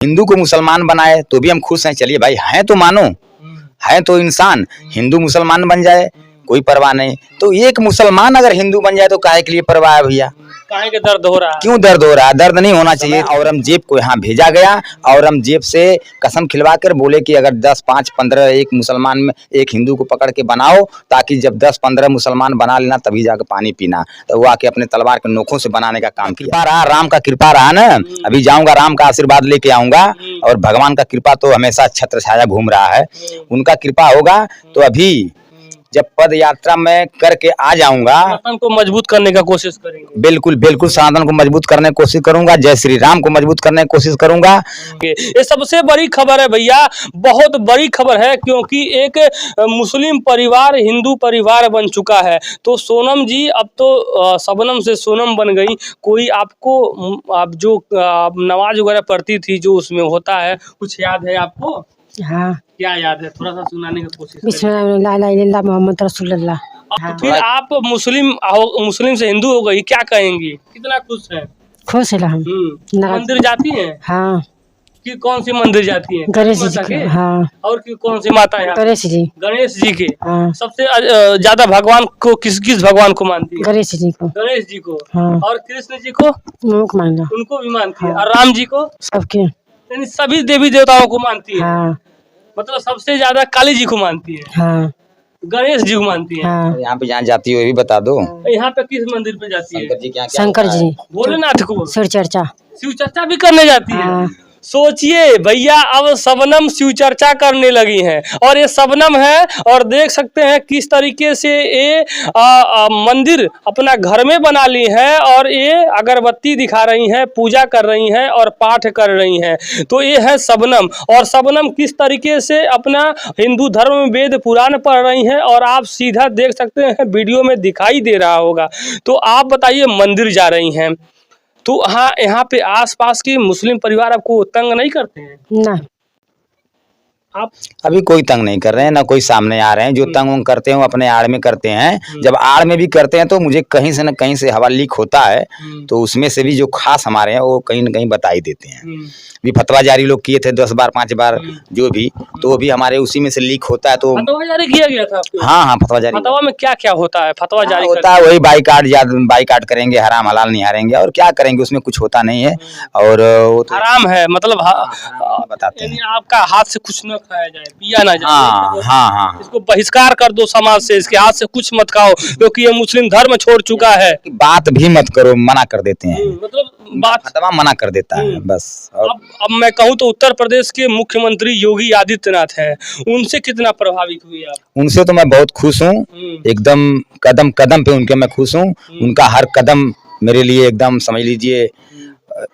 हिंदू को मुसलमान बनाए तो भी हम खुश हैं। चलिए भाई, हैं तो मानो, है तो इंसान, हिंदू मुसलमान बन जाए कोई परवाह नहीं। तो एक मुसलमान अगर हिंदू बन जाए तो काहे के लिए परवाह है भैया? काहे के दर्द हो रहा है? क्यों दर्द हो रहा है? दर्द नहीं होना चाहिए। औरंगजेब को यहाँ भेजा गया, औरंगजेब से कसम खिलवा कर बोले कि अगर 10, 5, 15 एक मुसलमान में एक हिंदू को पकड़ के बनाओ, ताकि जब 10, 15 मुसलमान बना लेना तभी जाकर पानी पीना। तो वो आके अपने तलवार के नोकों से बनाने का काम किया। रहा राम का कृपा रहा ना, अभी जाऊंगा राम का आशीर्वाद लेके आऊंगा। और भगवान का कृपा तो हमेशा छत्र छाया घूम रहा है, उनका कृपा होगा तो अभी जब पद यात्रा में करके आ जाऊंगा, सनातन को मजबूत करने का कोशिश करेंगे। बिल्कुल बिल्कुल, सनातन को मजबूत करने की कोशिश करूंगा, जय श्री राम को मजबूत करने की कोशिश करूंगा। ये सबसे बड़ी खबर है भैया, बहुत बड़ी खबर है, क्योंकि एक मुस्लिम परिवार हिंदू परिवार बन चुका है। तो सोनम जी अब तो शबनम से सोनम बन गई। कोई आपको आप जो नमाज वगैरह पढ़ती थी जो उसमें होता है, कुछ याद है आपको? हाँ, क्या याद है? थोड़ा सा सुनाने की कोशिश बिस्मिल्लाह मोहम्मद रसूलुल्लाह। हाँ। फिर आप मुस्लिम से हिंदू हो गई, क्या कहेंगी? कितना खुश है? खुश है हम। मंदिर जाती हैं? हाँ, कि कौन सी मंदिर जाती हैं? गणेश जी के। हाँ, और कौन सी माता है? गणेश जी। गणेश जी के। हाँ, सबसे ज्यादा भगवान को किस भगवान को मानती है? गणेश जी को। गणेश जी को। हाँ। और कृष्ण जी को? उनको भी मानती है। हाँ। और राम जी को? सबके। यानी सभी देवी देवताओं को मानती है। हाँ, मतलब सबसे ज्यादा काली जी को मानती है। हाँ, गणेश जी को मानती है। हाँ। यहाँ पे जहाँ जाती हो ये भी बता दो। यहाँ पे किस मंदिर पे जाती है? शंकर जी क्या शंकर जी, भोलेनाथ को। शिव चर्चा। शिव चर्चा भी करने जाती है। हाँ। सोचिए भैया, अब शबनम शिव चर्चा करने लगी हैं। और ये शबनम है, और देख सकते हैं किस तरीके से ये मंदिर अपना घर में बना ली है, और ये अगरबत्ती दिखा रही हैं, पूजा कर रही हैं और पाठ कर रही हैं। तो ये है शबनम। और शबनम किस तरीके से अपना हिंदू धर्म में वेद पुराण पढ़ रही हैं, और आप सीधा देख सकते हैं, वीडियो में दिखाई दे रहा होगा। तो आप बताइए, मंदिर जा रही हैं तो हाँ, यहाँ पे आसपास के मुस्लिम परिवार आपको तंग नहीं करते हैं? नहीं, आप अभी कोई तंग नहीं कर रहे हैं, ना कोई सामने आ रहे हैं। जो तंग उंग करते हैं वो अपने आड़ में करते हैं। जब आड़ में भी करते हैं तो मुझे कहीं से न कहीं से हवा लीक होता है, तो उसमें से भी जो खास हमारे हैं वो कहीं न कहीं बता ही देते हैं। भी फतवा जारी लोग किए थे 10 बार 5 बार जो भी, तो भी हमारे उसी में से लीक होता है। तो फतवा जारी किया गया था आपके? हाँ हाँ, फतवा जारी। फतवा में क्या क्या होता है? फतवा जारी होता है वही बाईकाट करेंगे, हराम हलाल निहारेंगे, और क्या करेंगे, उसमें कुछ होता नहीं है। और वो तो हराम है, मतलब बताते यानी हैं। आपका हाथ से कुछ न खाया जाए, पिया ना जाए। हाँ हाँ हाँ, इसको बहिष्कार कर दो समाज से, इसके हाथ से कुछ मत खाओ, क्योंकि ये मुस्लिम धर्म छोड़ चुका है। बात भी मत करो, मना कर देते हैं। मतलब बात फतवा मना कर देता है बस। और अब मैं कहूँ तो उत्तर प्रदेश के मुख्यमंत्री योगी आदित्यनाथ हैं, उनसे कितना प्रभावित हुए आप? उनसे तो मैं बहुत खुश हूँ, एकदम कदम कदम पे उनके मैं खुश हूँ। उनका हर कदम मेरे लिए एकदम समझ लीजिए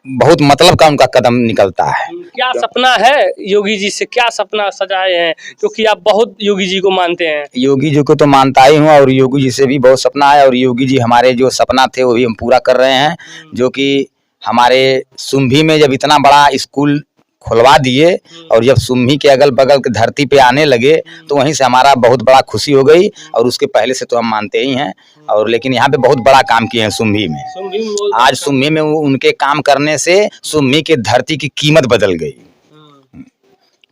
बहुत मतलब का उनका कदम निकलता है। क्या सपना है योगी जी से? क्या सपना सजाए हैं, क्योंकि आप बहुत योगी जी को मानते हैं? योगी जी को तो मानता ही हूँ, और योगी जी से भी बहुत सपना है। और योगी जी हमारे जो सपना थे वो भी हम पूरा कर रहे हैं। जो कि हमारे सुम्भी में जब इतना बड़ा स्कूल खुलवा दिए, और जब सुम्ही के अगल बगल के धरती पे आने लगे, तो वहीं से हमारा बहुत बड़ा खुशी हो गई। और उसके पहले से तो हम मानते ही हैं, और लेकिन यहाँ पे बहुत बड़ा काम किए हैं सुम्ही में। आज सुम्ही में उनके काम करने से सुम्ही के धरती की कीमत बदल गई।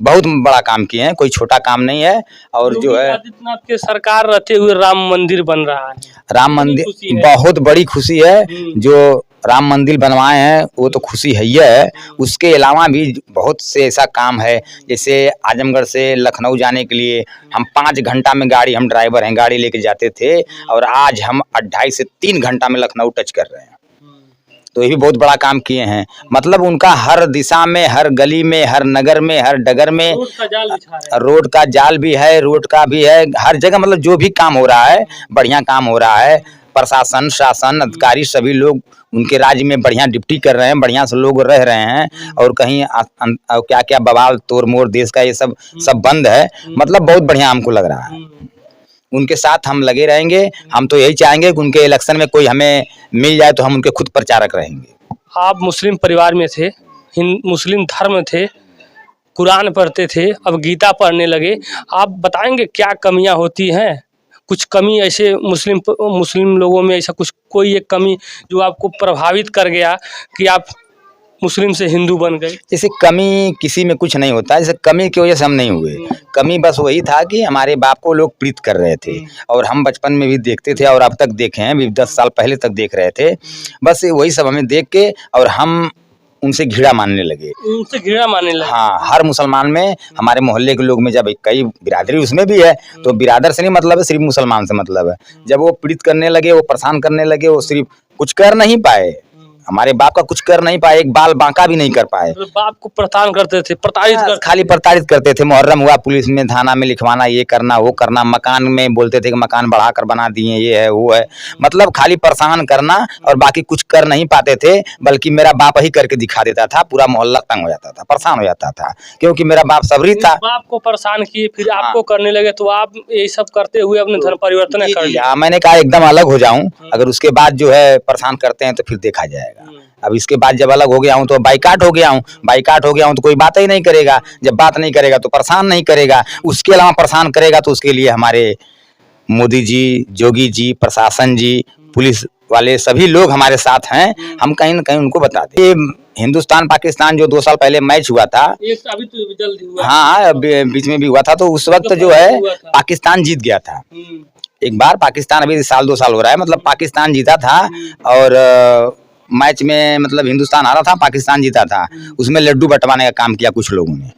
बहुत बड़ा काम किए हैं, कोई छोटा काम नहीं है। और जो है आदित्यनाथ के सरकार रहते हुए राम मंदिर बन रहा है। राम मंदिर बहुत बड़ी खुशी है। जो राम मंदिर बनवाए हैं वो तो खुशी है ही है। उसके अलावा भी बहुत से ऐसा काम है, जैसे आजमगढ़ से लखनऊ जाने के लिए हम 5 घंटा में गाड़ी, हम ड्राइवर हैं, गाड़ी लेके जाते थे, और आज हम 2.5 से 3 घंटा में लखनऊ टच कर रहे हैं। तो ये भी बहुत बड़ा काम किए हैं। मतलब उनका हर दिशा में, हर गली में, हर नगर में, हर डगर में रोड का जाल बिछा रहे हैं। रोड का जाल भी है, रोड का भी है, हर जगह मतलब जो भी काम हो रहा है बढ़िया काम हो रहा है। प्रशासन, शासन, अधिकारी सभी लोग उनके राज्य में बढ़िया ड्यूटी कर रहे हैं, बढ़िया से लोग रह रहे हैं। और कहीं क्या क्या बवाल तोड़ मोड़ देश का ये सब बंद है। मतलब बहुत बढ़िया हमको लग रहा है। उनके साथ हम लगे रहेंगे। हम तो यही चाहेंगे कि उनके इलेक्शन में कोई हमें मिल जाए तो हम उनके खुद प्रचारक रहेंगे। आप मुस्लिम परिवार में थे, मुस्लिम धर्म थे, कुरान पढ़ते थे, अब गीता पढ़ने लगे। आप बताएंगे क्या कमियां होती हैं? कुछ कमी ऐसे मुस्लिम लोगों में, ऐसा कुछ कोई एक कमी जो आपको प्रभावित कर गया कि आप मुस्लिम से हिंदू बन गए? जैसे कमी किसी में कुछ नहीं होता, जैसे कमी की वजह से हम नहीं हुए। कमी बस वही था कि हमारे बाप को लोग प्रीत कर रहे थे, और हम बचपन में भी देखते थे और अब तक देखे हैं, भी 10 साल पहले तक देख रहे थे। बस वही सब हमें देख के और हम उनसे घृणा मानने लगे। उनसे घृणा मानने लगे? हाँ, हर मुसलमान में, हमारे मोहल्ले के लोग में, जब कई बिरादरी उसमें भी है, तो बिरादर से नहीं मतलब है, सिर्फ मुसलमान से मतलब है। जब वो पीड़ित करने लगे, वो परेशान करने लगे, वो सिर्फ कुछ कर नहीं पाए, हमारे बाप का कुछ कर नहीं पाए, एक बाल बांका भी नहीं कर पाए। तो बाप को प्रताड़न करते थे, प्रताड़ित कर खाली प्रताड़ित करते थे। मुहर्रम हुआ, पुलिस में, थाना में लिखवाना, ये करना वो करना, मकान में बोलते थे कि मकान बढ़ाकर बना दिए, ये है वो है, मतलब खाली परेशान करना, और बाकी कुछ कर नहीं पाते थे। बल्कि मेरा बाप ही करके दिखा देता था, पूरा मोहल्ला तंग हो जाता था, परेशान हो जाता था, क्योंकि मेरा बाप सबरी था। बाप को परेशान किए, फिर आपको करने लगे, तो आप ये सब करते हुए अपने धर्म परिवर्तन कर लिया? मैंने कहा एकदम अलग हो जाऊं, अगर उसके बाद जो है परेशान करते हैं तो फिर देखा जाएगा। अब इसके बाद जब अलग हो गया हूँ तो बाइकाट हो गया हूँ, बाइकाट हो गया हूँ तो कोई बात ही नहीं करेगा। जब बात नहीं करेगा तो परेशान नहीं करेगा, उसके अलावा परेशान करेगा तो उसके लिए हमारे मोदी जी, जोगी जी, प्रशासन जी, पुलिस वाले सभी लोग हमारे साथ हैं। हम कहीं न कहीं उनको बताते। ये हिंदुस्तान पाकिस्तान जो 2 साल पहले मैच हुआ था, एक अभी तो जल्दी हुआ। हाँ, बीच में भी हुआ था, तो उस वक्त जो है पाकिस्तान जीत गया था। एक बार पाकिस्तान, अभी 1-2 साल हो रहा है, मतलब पाकिस्तान जीता था, और मैच में मतलब हिंदुस्तान हारा था, पाकिस्तान जीता था। उसमें लड्डू बंटवाने का काम किया कुछ लोगों ने,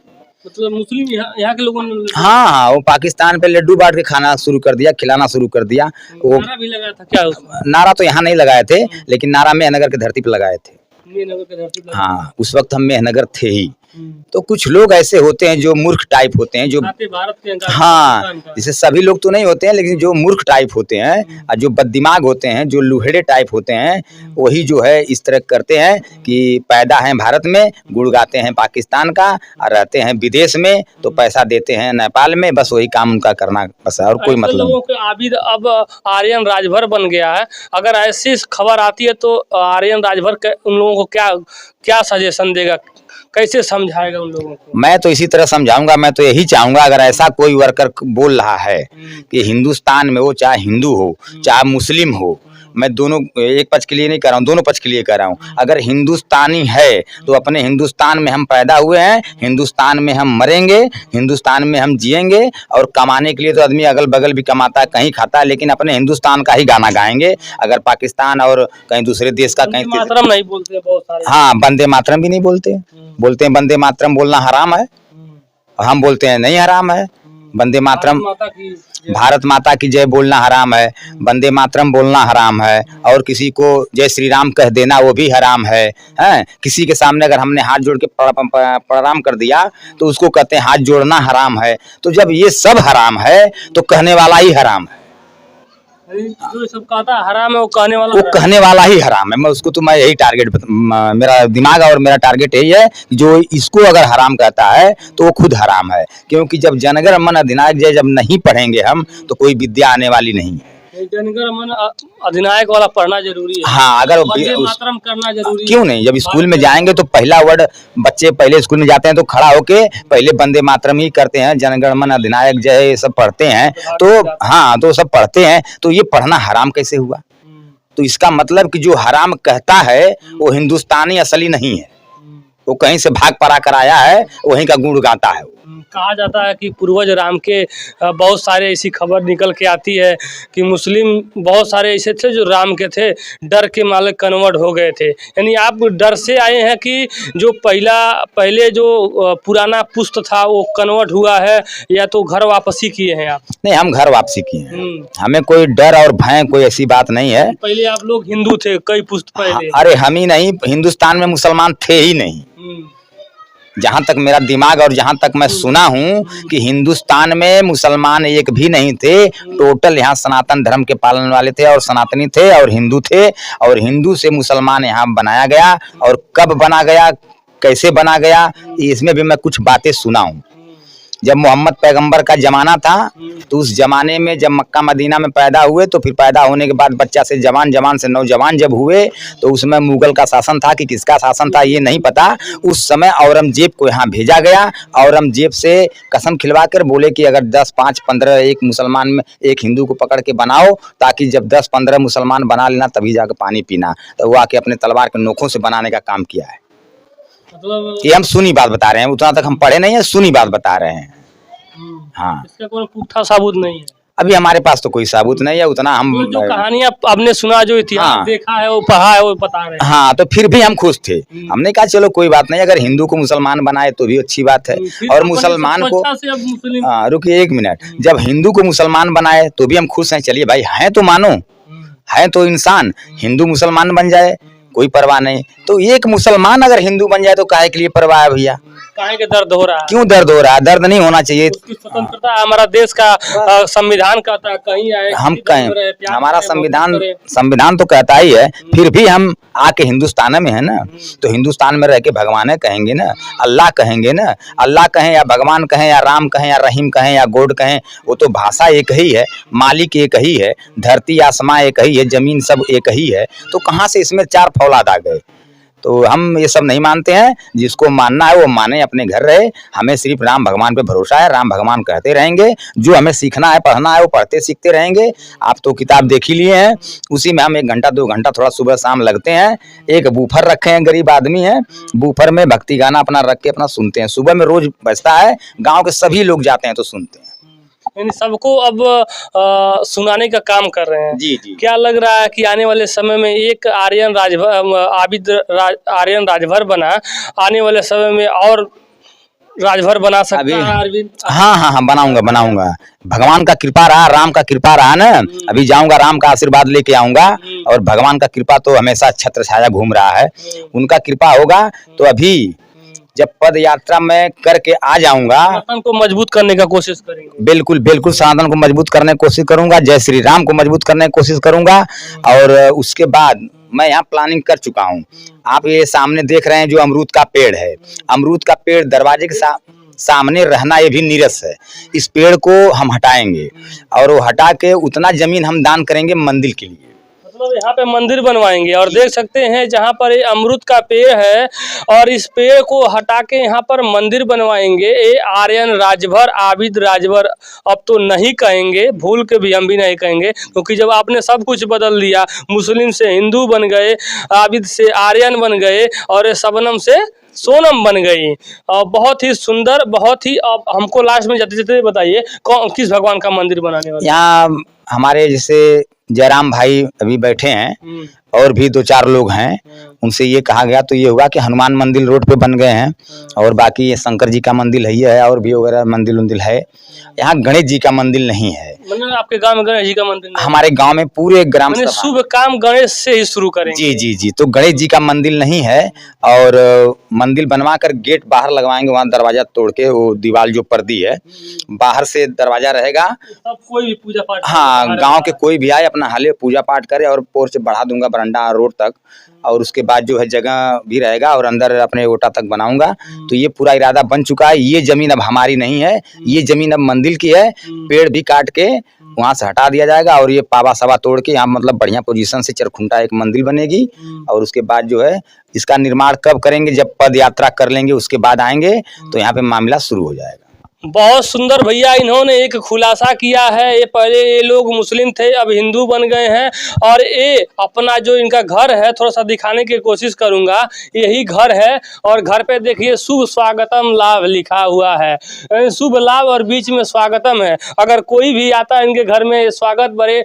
मतलब मुस्लिम यहाँ के लोगों ने? हाँ, वो पाकिस्तान पे लड्डू बांट के खाना शुरू कर दिया, खिलाना शुरू कर दिया। वो नारा भी लगाया था क्या उसमें? नारा तो यहाँ नहीं लगाए थे, लेकिन नारा मेहनगर की धरती पर लगाए थे। मेहनगर की धरती पर? हाँ, उस वक्त हम मेहनगर थे ही। तो कुछ लोग ऐसे होते हैं जो मूर्ख टाइप होते हैं, जो भारत के, हाँ, जैसे सभी लोग तो नहीं होते हैं, लेकिन जो मूर्ख टाइप होते हैं और जो बददिमाग होते हैं, जो लुहेड़े टाइप होते हैं, वही जो है इस तरह करते हैं कि पैदा हैं भारत में, गुड़ गाते हैं पाकिस्तान का, और रहते हैं विदेश में तो पैसा देते हैं नेपाल में। बस वही काम उनका करना बस है, और कोई मतलब लोगों के आबिद अब आर्यन राजभर बन गया है। अगर ऐसी खबर आती है तो आर्यन राजभर उन लोगों को क्या सजेशन देगा, कैसे समझाएगा उन लोगों को? मैं तो इसी तरह समझाऊंगा। मैं तो यही चाहूंगा, अगर ऐसा कोई वर्कर बोल रहा है कि हिंदुस्तान में, वो चाहे हिंदू हो चाहे मुस्लिम हो, मैं दोनों, एक पक्ष के लिए नहीं कर रहा हूँ, दोनों पक्ष के लिए कर रहा हूँ। अगर हिंदुस्तानी है तो अपने हिंदुस्तान में हम पैदा हुए हैं, हिंदुस्तान में हम मरेंगे, हिंदुस्तान में हम जिएंगे, और कमाने के लिए तो आदमी अगल बगल भी कमाता है, कहीं खाता है, लेकिन अपने हिंदुस्तान का ही गाना गाएंगे। अगर पाकिस्तान और कहीं दूसरे देश का, कहीं मातरम नहीं बोलते बहुत सारे। हाँ, वंदे मातरम भी नहीं बोलते, बोलते हैं वंदे मातरम बोलना हराम है, हम बोलते हैं नहीं हराम है। वंदे मातरम, भारत माता की जय बोलना हराम है, वंदे मातरम बोलना हराम है, और किसी को जय श्री राम कह देना वो भी हराम है। हैं, किसी के सामने अगर हमने हाथ जोड़ के प्रणाम कर दिया तो उसको कहते हैं हाथ जोड़ना हराम है। तो जब ये सब हराम है तो कहने वाला ही हराम है। जो सब कहता है हराम है, वो कहने वाला ही हराम है। मैं उसको तो, मैं यही टारगेट, मेरा दिमाग और मेरा टारगेट यही है, जो इसको अगर हराम कहता है तो वो खुद हराम है। क्योंकि जब जनगण मन अधिनायक जय जब नहीं पढ़ेंगे हम, तो कोई विद्या आने वाली नहीं है। जनगण मन अधिनायक वाला पढ़ना जरूरी है। हाँ, अगर मातरम करना जरूरी है। क्यों नहीं, जब स्कूल में जाएंगे तो पहला वर्ड, बच्चे पहले स्कूल में जाते हैं तो खड़ा होके पहले वंदे मातरम ही करते हैं, जनगण मन अधिनायक जय सब पढ़ते हैं, तो हाँ, तो सब पढ़ते हैं। तो ये पढ़ना हराम कैसे हुआ? तो इसका मतलब कि जो हराम कहता है वो हिंदुस्तानी असली नहीं है, वो कहीं से भाग पड़ा कर आया है, वहीं का गुण गाता है। कहा जाता है कि पूर्वज राम के बहुत सारे ऐसी खबर निकल के आती है कि मुस्लिम बहुत सारे ऐसे थे जो राम के थे, डर के मारे कन्वर्ट हो गए थे। यानी आप डर से आए हैं कि जो पहले जो पुराना पुस्त था वो कन्वर्ट हुआ है, या तो घर वापसी किए हैं आप? नहीं, हम घर वापसी किए हैं। हमें कोई डर और भय कोई ऐसी बात नहीं है। पहले आप लोग हिंदू थे कई पुस्त पहले? अरे हम ही नहीं, हिंदुस्तान में मुसलमान थे ही नहीं। जहाँ तक मेरा दिमाग और जहाँ तक मैं सुना हूँ कि हिंदुस्तान में मुसलमान एक भी नहीं थे। टोटल यहाँ सनातन धर्म के पालन वाले थे, और सनातनी थे, और हिंदू थे, और हिंदू से मुसलमान यहाँ बनाया गया। और कब बना गया, कैसे बना गया, इसमें भी मैं कुछ बातें सुना हूँ। जब मोहम्मद पैगंबर का जमाना था तो उस जमाने में जब मक्का मदीना में पैदा हुए, तो फिर पैदा होने के बाद बच्चा से जवान, जवान से नौजवान जब हुए, तो उसमें मुगल का शासन था कि किसका शासन था ये नहीं पता। उस समय औरंगजेब को यहाँ भेजा गया। औरंगजेब से कसम खिलवा कर बोले कि अगर 10, 5, 15 एक मुसलमान में एक हिंदू को पकड़ के बनाओ, ताकि जब 10-15 मुसलमान बना लेना तभी जाकर पानी पीना। तो वो आके अपने तलवार के नोकों से बनाने का काम किया है। मतलब ये हम सुनी बात बता रहे हैं, उतना तक हम पढ़े नहीं है, सुनी बात बता रहे हैं। हाँ, इसका कोई पुख्ता साबुत नहीं है। अभी हमारे पास तो कोई साबुत नहीं है, उतना हम तो जो कहानियां आपने सुना, जो इतिहास हाँ। देखा है, वो पढ़ा है, वो बता रहे हैं। हाँ, तो फिर भी हम खुश थे। हमने कहा चलो कोई बात नहीं, अगर हिंदू को मुसलमान बनाए तो भी अच्छी बात है, फिर और अपने मुसलमान सबको को अच्छा से अब मुस्लिम। हाँ, रुकिए एक मिनट, जब हिंदू को मुसलमान बनाए तो भी हम खुश हैं। चलिए भाई, हैं तो मानो, है तो इंसान, हिंदू मुसलमान बन जाए कोई परवाह नहीं। तो एक मुसलमान अगर हिंदू बन जाए तो काहे के लिए परवाह है भैया? काहे के दर्द हो रहा है? क्यों दर्द हो रहा है? दर्द नहीं होना चाहिए। उसकी स्वतंत्रता, हमारा देश का संविधान कहता है कहीं आए हम किसी धर्म रहे, कहें, प्यार हमारा करें, मोहब्बत करें। संविधान तो कहता ही है, फिर भी हम आके हिंदुस्तान में है ना, तो हिंदुस्तान में रह के भगवान कहेंगे ना, अल्लाह कहेंगे ना। अल्लाह कहें या भगवान कहें या राम कहें या रहीम कहें या गॉड कहें, वो तो भाषा एक ही है, मालिक एक ही है, धरती आसमां एक ही है, जमीन सब एक ही है। तो कहाँ से इसमें चार फौलाद आ गए? तो हम ये सब नहीं मानते हैं। जिसको मानना है वो माने, अपने घर रहे। हमें सिर्फ राम भगवान पे भरोसा है, राम भगवान कहते रहेंगे। जो हमें सीखना है, पढ़ना है, वो पढ़ते सीखते रहेंगे। आप तो किताब देख ही लिए हैं, उसी में हम 1 घंटा 2 घंटा थोड़ा सुबह शाम लगते हैं। एक बूफर रखे हैं, गरीब आदमी है, बूफर में भक्ति गाना अपना रख के अपना सुनते हैं। सुबह में रोज बजता है, गाँव के सभी लोग जाते हैं तो सुनते हैं। यानी सबको अब सुनाने का काम कर रहे हैं। जी जी। क्या लग रहा है कि आने वाले समय में एक आर्यन राजभर बना, आने वाले समय में और राजभर बना सकता है अरविंद? हाँ, बनाऊंगा। भगवान का कृपा रहा, राम का कृपा रहा ना, अभी जाऊंगा, राम का आशीर्वाद लेके आऊंगा। और भगवान का कृपा तो हमेशा छत्र छाया घूम रहा है, उनका कृपा होगा। तो अभी जब पद यात्रा में करके आ जाऊंगा, सनातन को मजबूत करने का कोशिश करेंगे। बिल्कुल बिल्कुल, सनातन को मजबूत करने की कोशिश करूंगा, जय श्री राम को मजबूत करने की कोशिश करूंगा। और उसके बाद मैं यहाँ प्लानिंग कर चुका हूँ। आप ये सामने देख रहे हैं जो अमरूद का पेड़ है, अमरूद का पेड़ दरवाजे के सामने रहना ये भी नीरस है। इस पेड़ को हम हटाएंगे, और वो हटा के उतना जमीन हम दान करेंगे मंदिर के लिए। मतलब यहाँ पे मंदिर बनवाएंगे। और देख सकते हैं जहाँ पर ये अमरूद का पेड़ है, और इस पेड़ को हटा के यहाँ पर मंदिर बनवाएंगे। ये आर्यन राजभर, आबिद राजभर अब तो नहीं कहेंगे, भूल के भी हम भी नहीं कहेंगे, क्योंकि जब आपने सब कुछ बदल दिया, मुस्लिम से हिंदू बन गए, आबिद से आर्यन बन गए, और ये शबनम से सोनम बन गई। बहुत ही सुंदर, बहुत ही। अब हमको लास्ट में जाते जाते बताइए, किस भगवान का मंदिर बनाने वाले? यहाँ हमारे जैसे जयराम भाई अभी बैठे हैं, और भी 2-4 लोग हैं, उनसे ये कहा गया तो ये हुआ कि हनुमान मंदिर रोड पे बन गए हैं, और बाकी ये शंकर जी का मंदिर है, और भी वगैरह मंदिर है। यहाँ गणेश जी का मंदिर नहीं है। मतलब आपके गांव में गणेश जी का मंदिर नहीं? हमारे गांव में पूरे ग्राम सभा, शुभ काम गणेश से ही शुरू करेंगे। जी, तो गणेश जी का मंदिर नहीं है। और मंदिर बनवा कर गेट बाहर लगवाएंगे, वहाँ दरवाजा तोड़ के, वो दीवार जो पर्दी है, बाहर से दरवाजा रहेगा। सब कोई भी पूजा पाठ, हाँ, गांव के कोई भी आए अपना हाले पूजा पाठ करे, और पोर्च बढ़ा दूंगा बरंडा रोड तक, और उसके बाद जो है जगह भी रहेगा, और अंदर अपने ओटा तक बनाऊंगा। तो ये पूरा इरादा बन चुका है। ये जमीन अब हमारी नहीं है, ये जमीन अब मंदिर की है। पेड़ भी काट के वहां से हटा दिया जाएगा, और ये पावा सवा तोड़ के यहाँ मतलब बढ़िया पोजीशन से चरखुंटा एक मंदिर बनेगी। और उसके बाद जो है इसका निर्माण कब करेंगे? जब पद यात्रा कर लेंगे उसके बाद आएंगे, तो यहाँ पे मामला शुरू हो जाएगा। बहुत सुंदर भैया, इन्होंने एक खुलासा किया है। ये पहले ये लोग मुस्लिम थे, अब हिंदू बन गए हैं, और ये अपना जो इनका घर है थोड़ा सा दिखाने की कोशिश करूंगा। यही घर है, और घर पे देखिए शुभ स्वागतम लाभ लिखा हुआ है। शुभ लाभ और बीच में स्वागतम है। अगर कोई भी आता है इनके घर में, स्वागत बड़े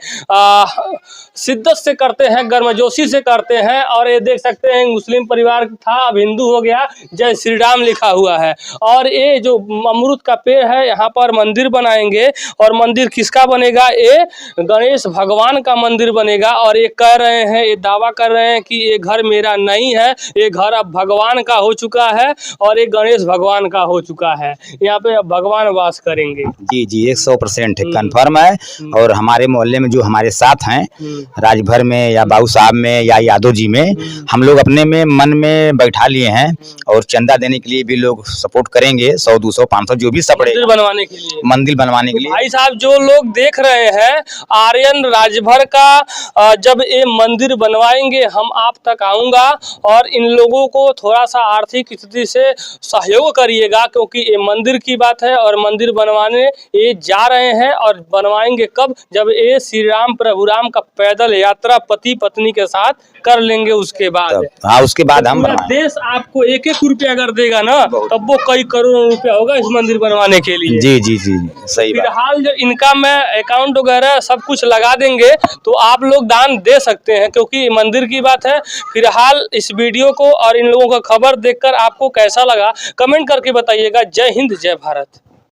शिद्दत से करते हैं, गर्मजोशी से करते हैं। और ये देख सकते हैं मुस्लिम परिवार था, अब हिंदू हो गया, जय श्री राम लिखा हुआ है। और ये जो अमरूद का पेड़ है, यहाँ पर मंदिर बनाएंगे। और मंदिर किसका बनेगा? ये गणेश भगवान का मंदिर बनेगा। और ये कह रहे हैं, ये दावा कर रहे हैं कि ये घर मेरा नहीं है, ये घर अब भगवान का हो चुका है, और ये गणेश भगवान का हो चुका है। यहाँ पे अब भगवान वास करेंगे। जी, 100% कन्फर्म है। और हमारे मोहल्ले में जो हमारे साथ हैं, राजभर में या बाबू साहब में या यादव जी में, हम लोग अपने में मन में बैठा लिए हैं, और चंदा देने के लिए भी लोग सपोर्ट करेंगे। 100, 200, 500 जो भी मंदिर बनवाने के लिए, मंदिर बनवाने के लिए। भाई साहब, जो लोग देख रहे हैं, आर्यन राजभर का जब ये मंदिर बनवाएंगे, हम आप तक आऊंगा, और इन लोगों को थोड़ा सा आर्थिक स्थिति से सहयोग करिएगा, क्योंकि ये मंदिर की बात है, और मंदिर बनवाने ये जा रहे हैं। और बनवाएंगे कब? जब ये श्री राम प्रभु राम का पैदल यात्रा पति पत्नी के साथ कर लेंगे उसके बाद। हाँ, उसके बाद हम पूरा बनवाएं। देश आपको 1-1 रुपया अगर देगा ना तब वो कई करोड़ों रुपया होगा इस मंदिर बनवाने के लिए। जी जी जी, सही बात। फिलहाल जो इनका मैं अकाउंट वगैरह सब कुछ लगा देंगे तो आप लोग दान दे सकते हैं, क्योंकि मंदिर की बात है। फिलहाल इस वीडियो को और इन लोगों का खबर देखकर आपको कैसा लगा कमेंट करके बताइएगा। जय हिंद, जय भारत।